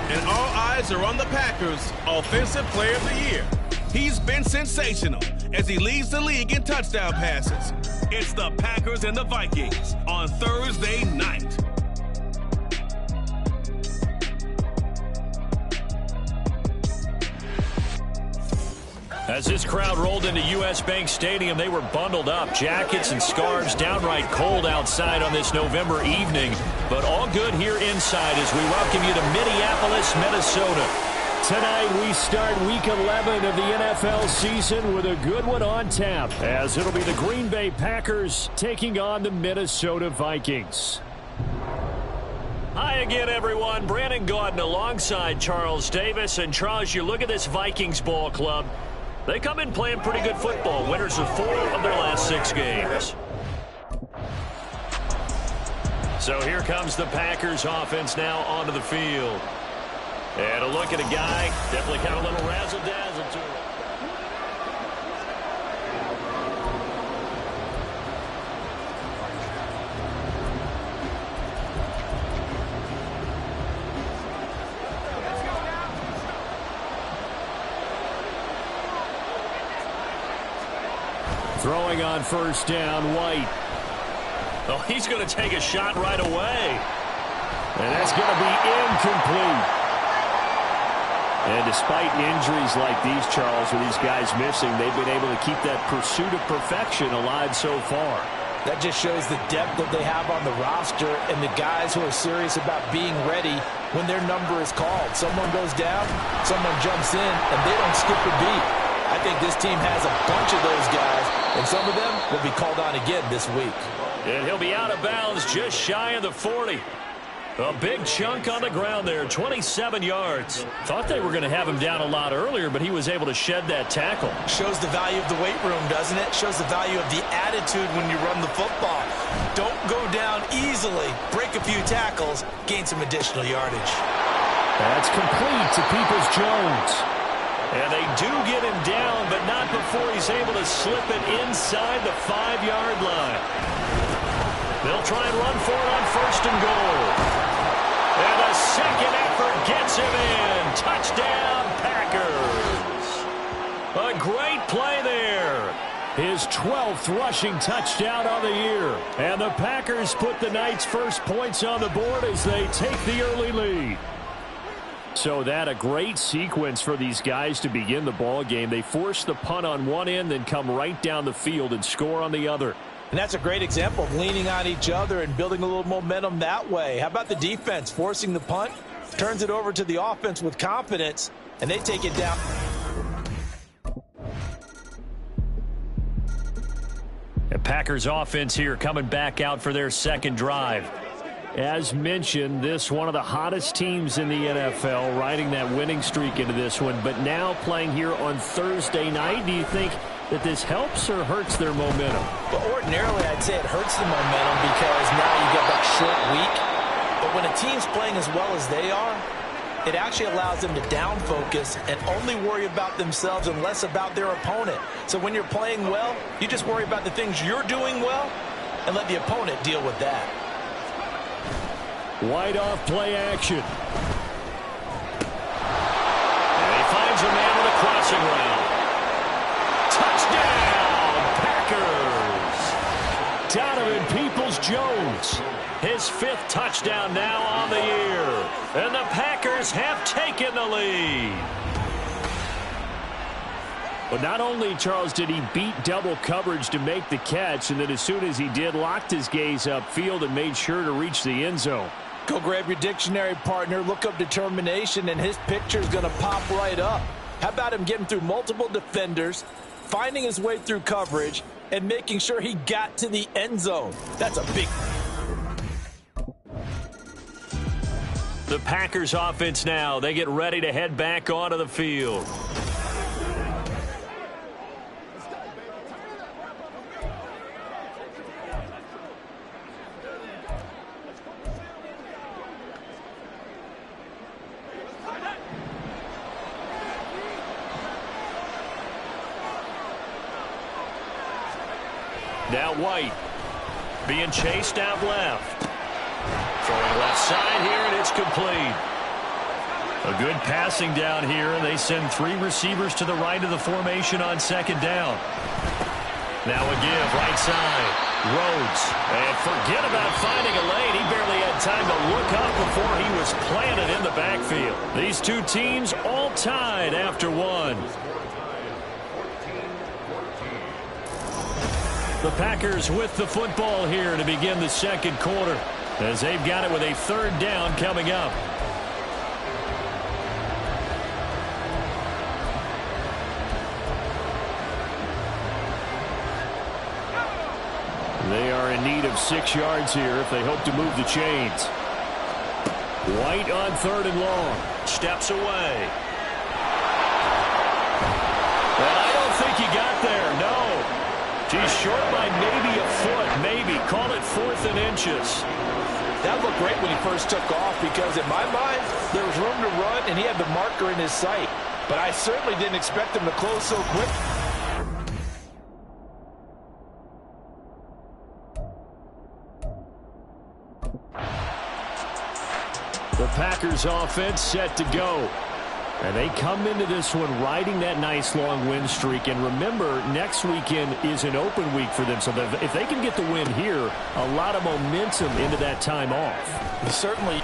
And all eyes are on the Packers' Offensive Player of the Year. He's been sensational as he leads the league in touchdown passes. It's the Packers and the Vikings on Thursday night. As this crowd rolled into U.S. Bank Stadium, they were bundled up, jackets and scarves, downright cold outside on this November evening. But all good here inside as we welcome you to Minneapolis, Minnesota. Tonight we start Week 11 of the NFL season with a good one on tap, as it'll be the Green Bay Packers taking on the Minnesota Vikings. Hi again, everyone. Brandon Gaudin alongside Charles Davis. And Charles, you look at this Vikings ball club. They come in playing pretty good football, winners of 4 of their last 6 games. So here comes the Packers offense now onto the field. And a look at a guy, definitely kind of a little razzle-dazzle to him. Throwing on first down, White. Oh, he's going to take a shot right away. And that's going to be incomplete. And despite injuries like these, Charles, with these guys missing, they've been able to keep that pursuit of perfection alive so far. That just shows the depth that they have on the roster and the guys who are serious about being ready when their number is called. Someone goes down, someone jumps in, and they don't skip a beat. I think this team has a bunch of those guys, and some of them will be called on again this week. And he'll be out of bounds just shy of the 40. A big chunk on the ground there, 27 yards. Thought they were going to have him down a lot earlier, but he was able to shed that tackle. Shows the value of the weight room, doesn't it? Shows the value of the attitude when you run the football. Don't go down easily. Break a few tackles, gain some additional yardage. That's complete to Peoples-Jones. And they do get him down, but not before he's able to slip it inside the 5-yard line. They'll try and run for it on first and goal. And a second effort gets him in. Touchdown, Packers. A great play there. His 12th rushing touchdown on the year. And the Packers put the night's first points on the board as they take the early lead. So that a great sequence for these guys to begin the ball game. They force the punt on one end, then come right down the field and score on the other. And that's a great example of leaning on each other and building a little momentum that way. How about the defense forcing the punt, turns it over to the offense with confidence, and they take it down. The Packers offense here coming back out for their second drive. As mentioned, this one of the hottest teams in the NFL, riding that winning streak into this one, but now playing here on Thursday night. Do you think that this helps or hurts their momentum? But ordinarily, I'd say it hurts the momentum because now you get that short week. But when a team's playing as well as they are, it actually allows them to down focus and only worry about themselves and less about their opponent. So when you're playing well, you just worry about the things you're doing well and let the opponent deal with that. Wide off play action. And he finds a man with a crossing route. Touchdown, Packers. Donovan Peoples-Jones. His 5th touchdown now on the year. And the Packers have taken the lead. But not only, Charles, did he beat double coverage to make the catch, and then as soon as he did, locked his gaze upfield and made sure to reach the end zone. Go grab your dictionary, partner. Look up determination, and his picture is going to pop right up. How about him getting through multiple defenders, finding his way through coverage, and making sure he got to the end zone? That's a big... The Packers offense now, they get ready to head back onto the field. Now White being chased out left. Throwing left side here, and it's complete. A good passing down here, and they send 3 receivers to the right of the formation on second down. Now a give, right side. Rhodes. And forget about finding a lane. He barely had time to look up before he was planted in the backfield. These two teams all tied after 1. The Packers with the football here to begin the second quarter, as they've got it with a 3rd down coming up. They are in need of 6 yards here if they hope to move the chains. White on 3rd and long. Steps away. And I don't think he got there, no. He's short by maybe a foot, maybe. Call it 4th and inches. That looked great when he first took off because in my mind, there was room to run and he had the marker in his sight. But I certainly didn't expect him to close so quick. The Packers offense set to go. And they come into this one riding that nice long win streak. And remember, next weekend is an open week for them. So if they can get the win here, a lot of momentum into that time off. He certainly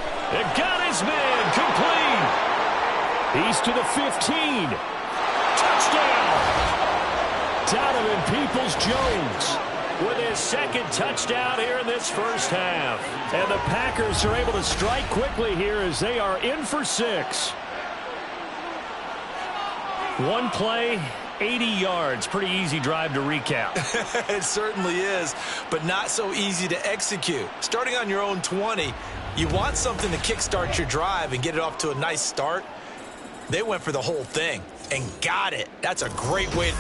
got his man complete. He's to the 15. Touchdown. Donovan Peoples-Jones with his 2nd touchdown here in this first half. And the Packers are able to strike quickly here as they are in for 6. One play, 80 yards. Pretty easy drive to recap. It certainly is, but not so easy to execute. Starting on your own 20, you want something to kickstart your drive and get it off to a nice start. They went for the whole thing and got it. That's a great way.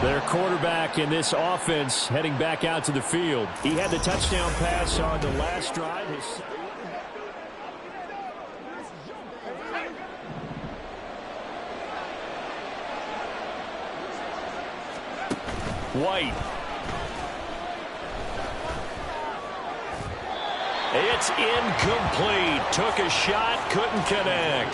Their quarterback in this offense heading back out to the field. He had the touchdown pass on the last drive. White. It's incomplete. Took a shot, couldn't connect.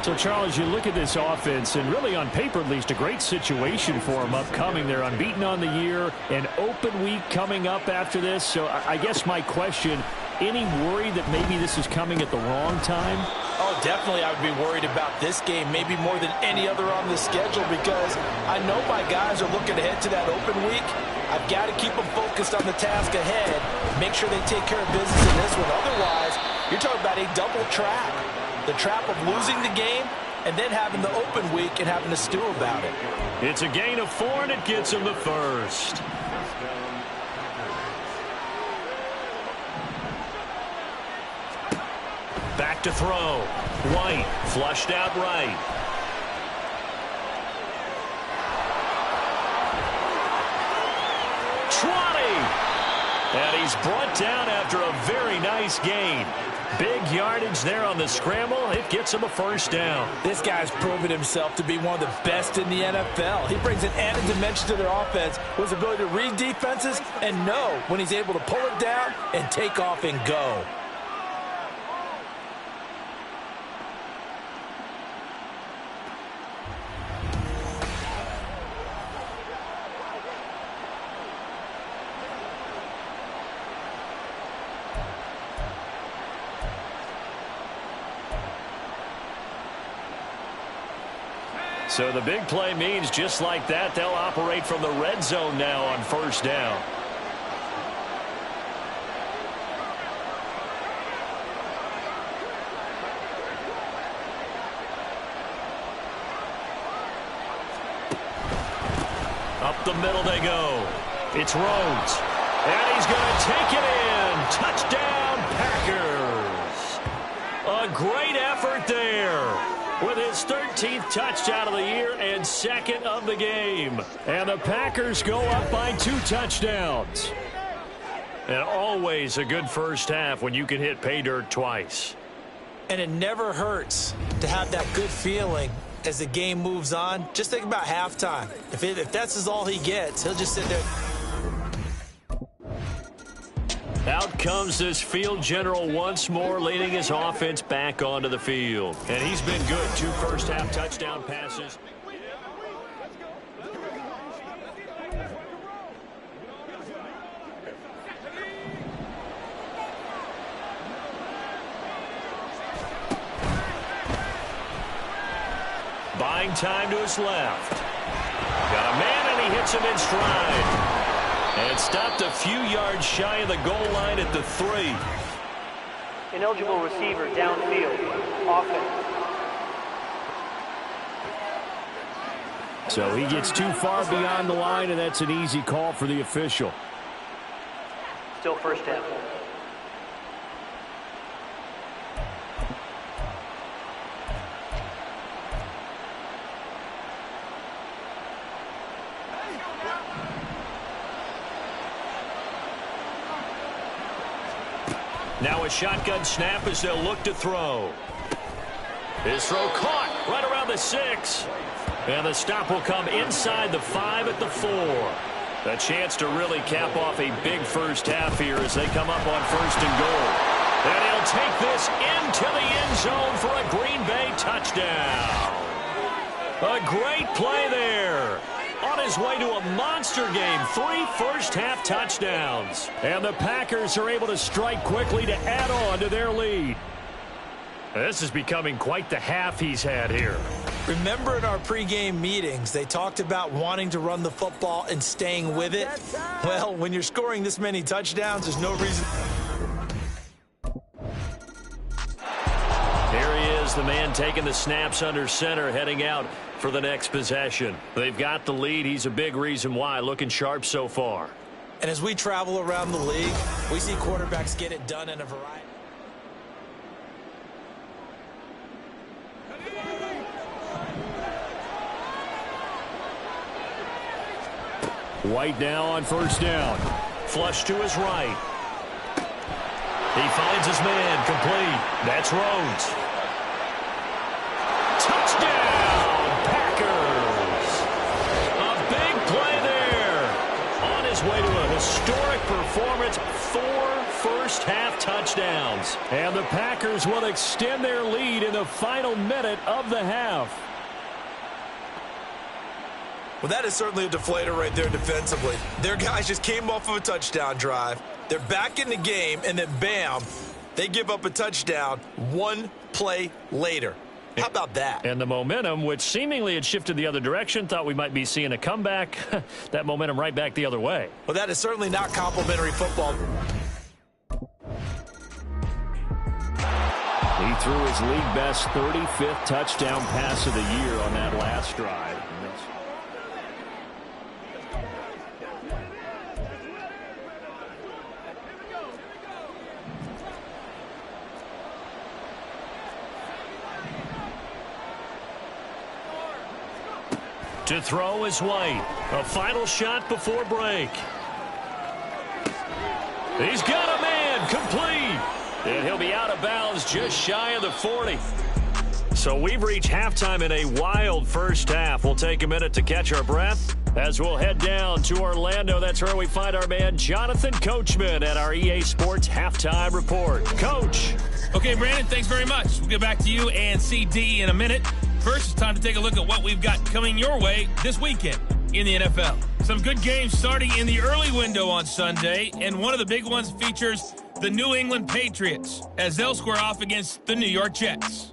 So, Charles, you look at this offense, and really on paper at least, a great situation for them upcoming. They're unbeaten on the year, an open week coming up after this. So I guess my question, any worry that maybe this is coming at the wrong time? Oh, definitely I would be worried about this game, maybe more than any other on the schedule, because I know my guys are looking ahead to that open week. I've got to keep them focused on the task ahead, make sure they take care of business in this one. Otherwise, you're talking about a double trap. The trap of losing the game and then having the open week and having to stew about it. It's a gain of 4, and it gets him the first. Back to throw. White flushed out right. And he's brought down after a very nice gain. Big yardage there on the scramble. It gets him a first down. This guy's proven himself to be one of the best in the NFL. He brings an added dimension to their offense with his ability to read defenses and know when he's able to pull it down and take off and go. So the big play means just like that, they'll operate from the red zone now on first down. Up the middle they go. It's Rhodes. And he's going to take it in. Touchdown, Packers. A great effort there, with his 13th touchdown of the year and second of the game. And the Packers go up by 2 touchdowns. And always a good first half when you can hit pay dirt twice. And it never hurts to have that good feeling as the game moves on. Just think about halftime. If that's all he gets, he'll just sit there. Out comes this field general once more, leading his offense back onto the field. And he's been good. 2 first-half touchdown passes. Buying time to his left. Got a man, and he hits him in stride. And stopped a few yards shy of the goal line at the 3. Ineligible receiver downfield. Offense. So he gets too far beyond the line, and that's an easy call for the official. Still first down. Now a shotgun snap as they'll look to throw. His throw caught right around the 6. And the stop will come inside the 5 at the 4. A chance to really cap off a big first half here as they come up on 1st and goal. And he'll take this into the end zone for a Green Bay touchdown. A great play there. On his way to a monster game, 3 first-half touchdowns. And the Packers are able to strike quickly to add on to their lead. This is becoming quite the half he's had here. Remember in our pregame meetings, they talked about wanting to run the football and staying with it? Well, when you're scoring this many touchdowns, there's no reason. Here he is, the man taking the snaps under center, heading out for the next possession. They've got the lead. He's a big reason why. Looking sharp so far. And as we travel around the league, we see quarterbacks get it done in a variety. White now on 1st down. Flush to his right. He finds his man, complete. That's Rhodes. Touchdown, Packers. A big play there. On his way to a historic performance, 4 first-half touchdowns. And the Packers will extend their lead in the final minute of the half. Well, that is certainly a deflator right there defensively. Their guys just came off of a touchdown drive. They're back in the game, and then bam, they give up a touchdown 1 play later. How about that? And the momentum, which seemingly had shifted the other direction, thought we might be seeing a comeback. That momentum right back the other way. Well, that is certainly not complimentary football. He threw his league-best 35th touchdown pass of the year on that last drive. To throw is White. A final shot before break. He's got a man, complete. And he'll be out of bounds just shy of the 40. So we've reached halftime in a wild first half. We'll take a minute to catch our breath as we'll head down to Orlando. That's where we find our man Jonathan Coachman at our EA Sports Halftime Report. Coach. Okay, Brandon, thanks very much. We'll get back to you and CD in a minute. First, it's time to take a look at what we've got coming your way this weekend in the NFL. Some good games starting in the early window on Sunday, and one of the big ones features the New England Patriots as they'll square off against the New York Jets.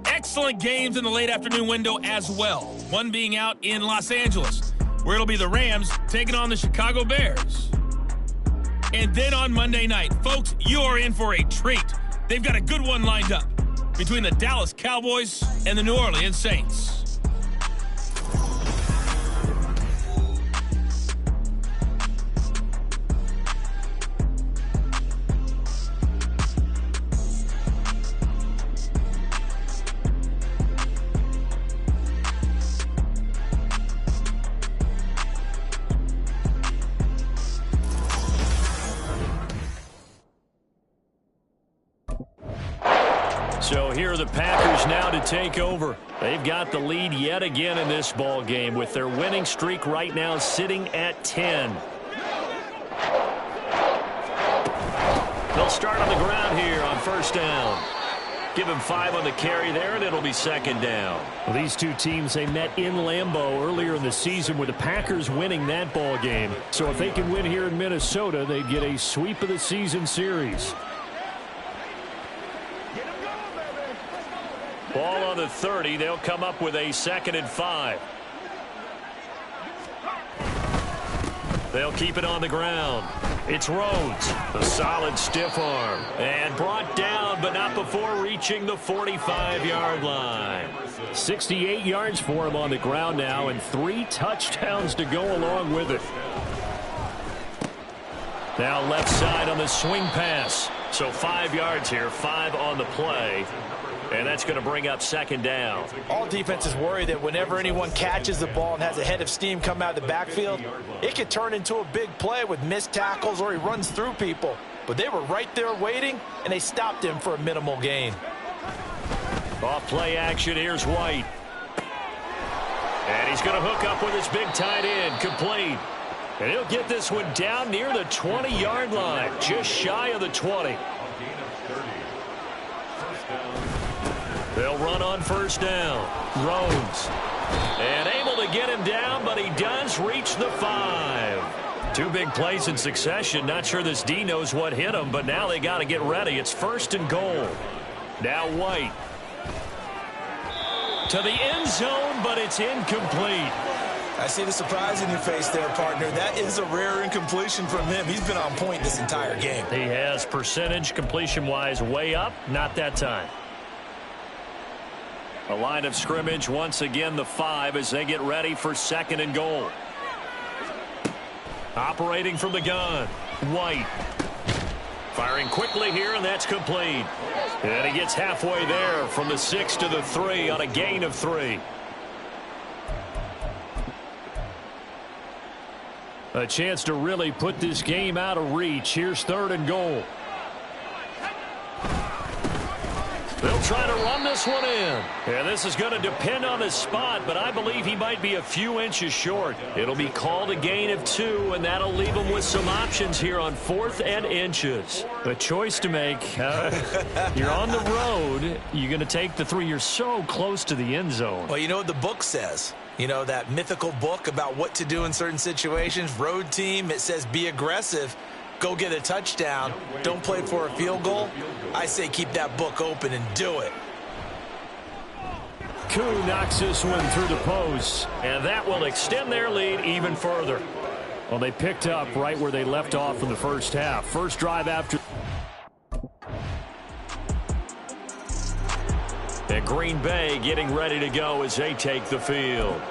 Excellent games in the late afternoon window as well, one being out in Los Angeles, where it'll be the Rams taking on the Chicago Bears. And then on Monday night, folks, you are in for a treat. They've got a good one lined up between the Dallas Cowboys and the New Orleans Saints. So here are the Packers now to take over. They've got the lead yet again in this ball game with their winning streak right now sitting at 10. They'll start on the ground here on first down. Give him 5 on the carry there, and it'll be second down. Well, these two teams, they met in Lambeau earlier in the season with the Packers winning that ball game. So if they can win here in Minnesota, they'd get a sweep of the season series. Ball on the 30. They'll come up with a 2nd and 5. They'll keep it on the ground. It's Rhodes, a solid stiff arm, and brought down, but not before reaching the 45-yard line. 68 yards for him on the ground now, and 3 touchdowns to go along with it. Now left side on the swing pass. So 5 yards here, 5 on the play. And that's going to bring up second down. All defenses worry that whenever anyone catches the ball and has a head of steam come out of the backfield, it could turn into a big play with missed tackles or he runs through people. But they were right there waiting, and they stopped him for a minimal gain. Off play action, here's White. And he's going to hook up with his big tight end, complete. And he'll get this one down near the 20-yard line, just shy of the 20. They'll run on first down. Rhodes. And able to get him down, but he does reach the 5. 2 big plays in succession. Not sure this D knows what hit him, but now they got to get ready. It's 1st and goal. Now White. To the end zone, but it's incomplete. I see the surprise in your face there, partner. That is a rare incompletion from him. He's been on point this entire game. He has percentage completion-wise way up. Not that time. A line of scrimmage, once again the 5 as they get ready for 2nd and goal. Operating from the gun, White. Firing quickly here, and that's complete. And he gets halfway there from the 6 to the 3 on a gain of 3. A chance to really put this game out of reach. Here's 3rd and goal. They'll try to run this one in. And this is going to depend on his spot, but I believe he might be a few inches short. It'll be called a gain of 2, and that'll leave him with some options here on 4th and inches. A choice to make. You're on the road. You're going to take the 3. You're so close to the end zone. Well, you know what the book says. You know, that mythical book about what to do in certain situations. Road team, it says be aggressive. Go get a touchdown. Don't play for a field goal. I say keep that book open and do it. Koo knocks this one through the post. And that will extend their lead even further. Well, they picked up right where they left off in the first half. First drive after. And Green Bay getting ready to go as they take the field.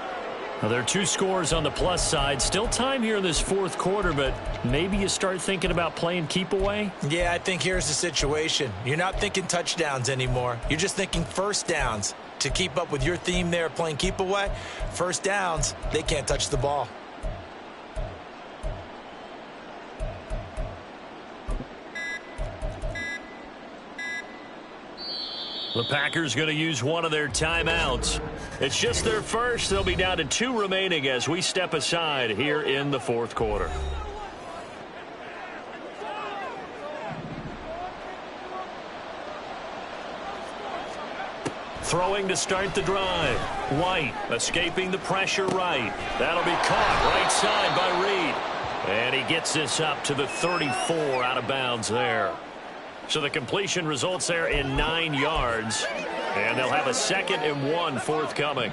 Now, there are 2 scores on the plus side. Still time here in this 4th quarter, but maybe you start thinking about playing keep away? Yeah, I think here's the situation. You're not thinking touchdowns anymore. You're just thinking first downs. To keep up with your theme there playing keep away, first downs, they can't touch the ball. The Packers going to use one of their timeouts. It's just their first. They'll be down to 2 remaining as we step aside here in the 4th quarter. Throwing to start the drive. White escaping the pressure right. That'll be caught right side by Reed. And he gets this up to the 34 out of bounds there. So the completion results there in 9 yards. And they'll have a 2nd and 1 forthcoming.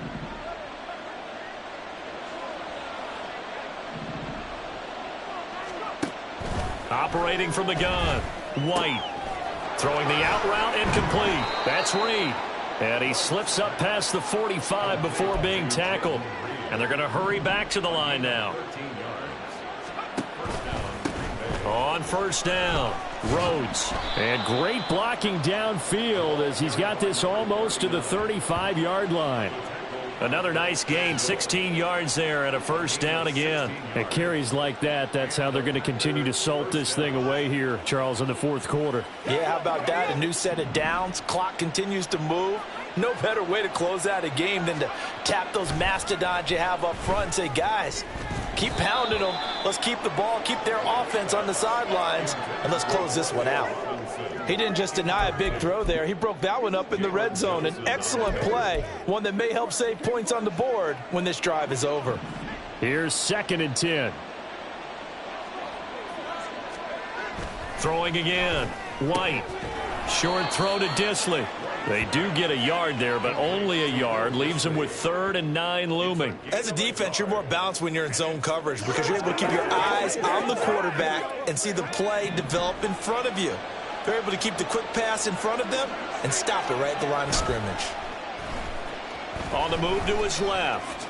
Operating from the gun. White. Throwing the out route incomplete. That's Reed. And he slips up past the 45 before being tackled. And they're going to hurry back to the line now. On first down. Rhodes. And great blocking downfield as he's got this almost to the 35-yard line. Another nice gain, 16 yards there, and a first down again. At carries like that, that's how they're going to continue to salt this thing away here, Charles, in the 4th quarter. Yeah, how about that? A new set of downs. Clock continues to move. No better way to close out a game than to tap those mastodons you have up front and say, guys, keep pounding them. Let's keep the ball, keep their offense on the sidelines, and let's close this one out. He didn't just deny a big throw there. He broke that one up in the red zone. An excellent play, one that may help save points on the board when this drive is over. Here's 2nd and 10. Throwing again. White. Short throw to Disley. They do get a yard there, but only a yard. Leaves them with 3rd and 9 looming. As a defense, you're more balanced when you're in zone coverage because you're able to keep your eyes on the quarterback and see the play develop in front of you. They're able to keep the quick pass in front of them and stop it right at the line of scrimmage. On the move to his left.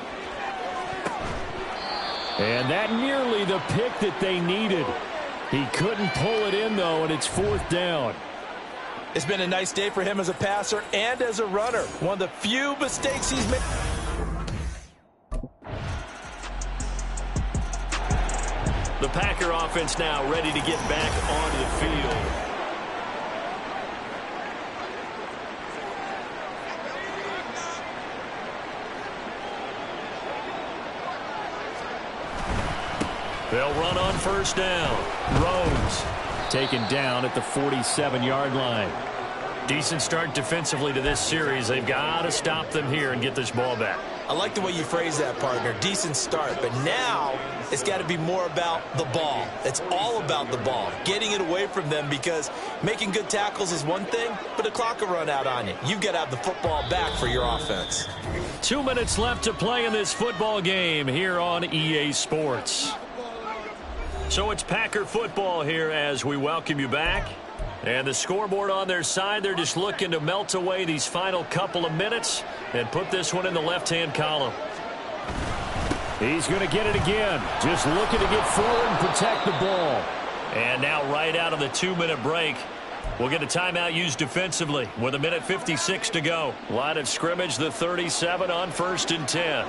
And that nearly the pick that they needed. He couldn't pull it in, though, and it's 4th down. It's been a nice day for him as a passer and as a runner. One of the few mistakes he's made. The Packer offense now ready to get back onto the field. They'll run on 1st down. Rhodes taken down at the 47-yard line. Decent start defensively to this series. They've got to stop them here and get this ball back. I like the way you phrase that, partner. Decent start, but now it's got to be more about the ball. It's all about the ball, getting it away from them, because making good tackles is one thing, but the clock will run out on you. You've got to have the football back for your offense. 2 minutes left to play in this football game here on EA Sports. So it's Packer football here as we welcome you back. And the scoreboard on their side, they're just looking to melt away these final couple of minutes and put this one in the left-hand column. He's going to get it again. Just looking to get forward and protect the ball. And now right out of the 2-minute break, we'll get a timeout used defensively with 1:56 to go. Line of scrimmage, the 37 on 1st and 10.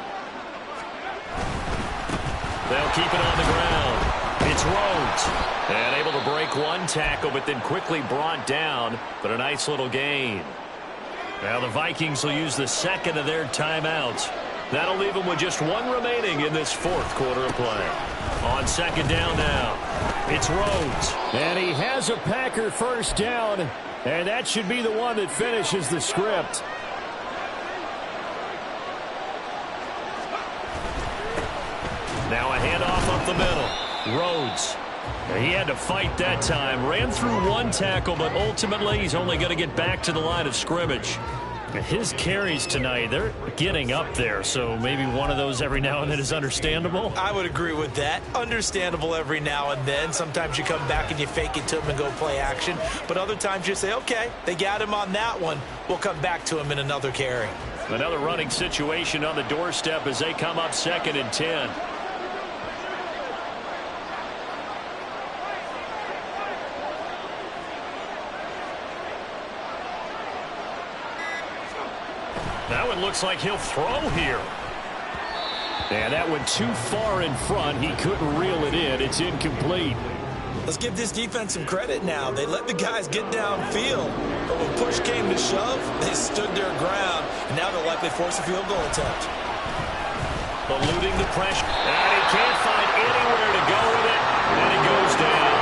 They'll keep it on the ground. It's Rhodes. And able to break one tackle, but then quickly brought down. But a nice little gain. Now the Vikings will use the 2nd of their timeouts. That'll leave them with just 1 remaining in this 4th quarter of play. On 2nd down now, it's Rhodes. And he has a Packer 1st down. And that should be the one that finishes the script. Now a handoff up the middle. Rhodes. He had to fight that time. Ran through one tackle, but ultimately he's only going to get back to the line of scrimmage. His carries tonight, they're getting up there, so maybe one of those every now and then is understandable. I would agree with that. Understandable every now and then. Sometimes you come back and you fake it to him and go play action. But other times you say, okay, they got him on that one. We'll come back to him in another carry. Another running situation on the doorstep as they come up 2nd and 10. That one looks like he'll throw here. And that went too far in front. He couldn't reel it in. It's incomplete. Let's give this defense some credit now. They let the guys get downfield. But when push came to shove, they stood their ground. And now they'll likely force a field goal attempt. Eluding the pressure. And he can't find anywhere to go with it. And it goes down.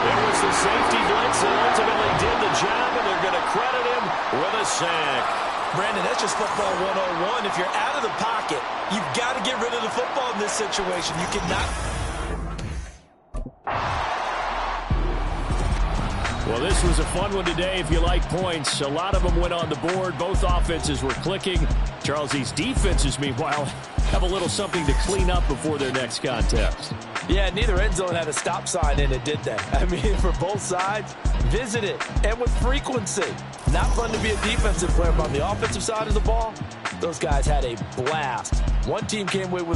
It was the safety blitz that ultimately did the job, and they're going to credit him with a sack. Brandon, that's just football 101. If you're out of the pocket, you've got to get rid of the football in this situation. You cannot. Well, this was a fun one today if you like points. A lot of them went on the board. Both offenses were clicking. Charles, these defenses, meanwhile, have a little something to clean up before their next contest. Yeah, neither end zone had a stop sign in it, did they? I mean, for both sides, visit it, and with frequency. Not fun to be a defensive player, but on the offensive side of the ball, those guys had a blast. One team came away with